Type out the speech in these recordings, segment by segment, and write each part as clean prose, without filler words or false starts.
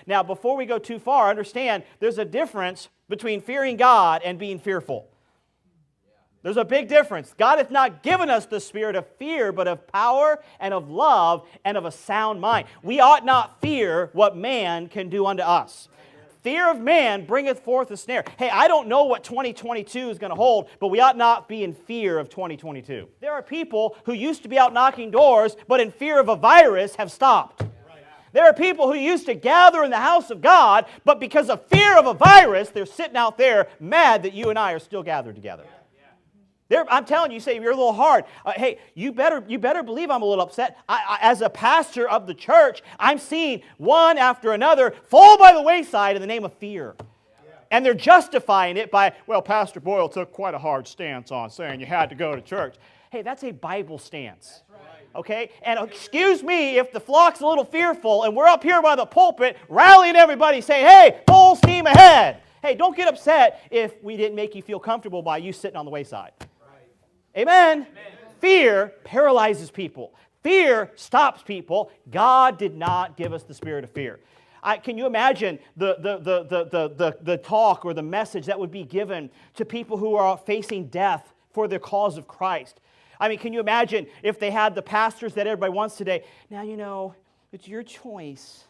Now, before we go too far, understand there's a difference between fearing God and being fearful. There's a big difference. God hath not given us the spirit of fear, but of power and of love and of a sound mind. We ought not fear what man can do unto us. Fear of man bringeth forth a snare. Hey, I don't know what 2022 is going to hold, but we ought not be in fear of 2022. There are people who used to be out knocking doors, but in fear of a virus have stopped. There are people who used to gather in the house of God, but because of fear of a virus, they're sitting out there mad that you and I are still gathered together. I'm telling you, say you're a little hard. Hey, you better believe I'm a little upset. As a pastor of the church, I'm seeing one after another fall by the wayside in the name of fear. And they're justifying it by, well, Pastor Boyle took quite a hard stance on saying you had to go to church. Hey, that's a Bible stance. Okay? And excuse me if the flock's a little fearful and we're up here by the pulpit rallying everybody saying, hey, full steam ahead. Hey, don't get upset if we didn't make you feel comfortable by you sitting on the wayside. Amen. Fear paralyzes people. Fear stops people. God did not give us the spirit of fear. Can you imagine the talk or the message that would be given to people who are facing death for the cause of Christ? I mean, can you imagine if they had the pastors that everybody wants today? Now, you know, it's your choice.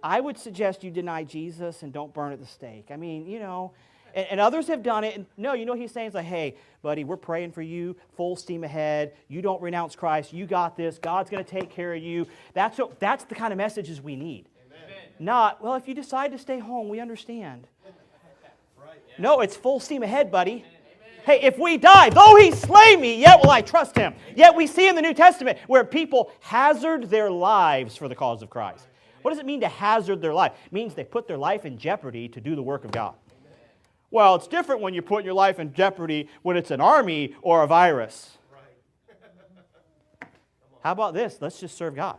I would suggest you deny Jesus and don't burn at the stake. I mean, you know, and others have done it. And no, you know what he's saying? It's like, hey, buddy, we're praying for you, full steam ahead. You don't renounce Christ. You got this. God's going to take care of you. That's the kind of messages we need. Amen. Not, well, if you decide to stay home, we understand. Right, yeah. No, it's full steam ahead, buddy. Amen. Hey, if we die, though he slay me, yet will I trust him. Yet we see in the New Testament where people hazard their lives for the cause of Christ. What does it mean to hazard their life? It means they put their life in jeopardy to do the work of God. Well, it's different when you're putting your life in jeopardy when it's an army or a virus. How about this? Let's just serve God.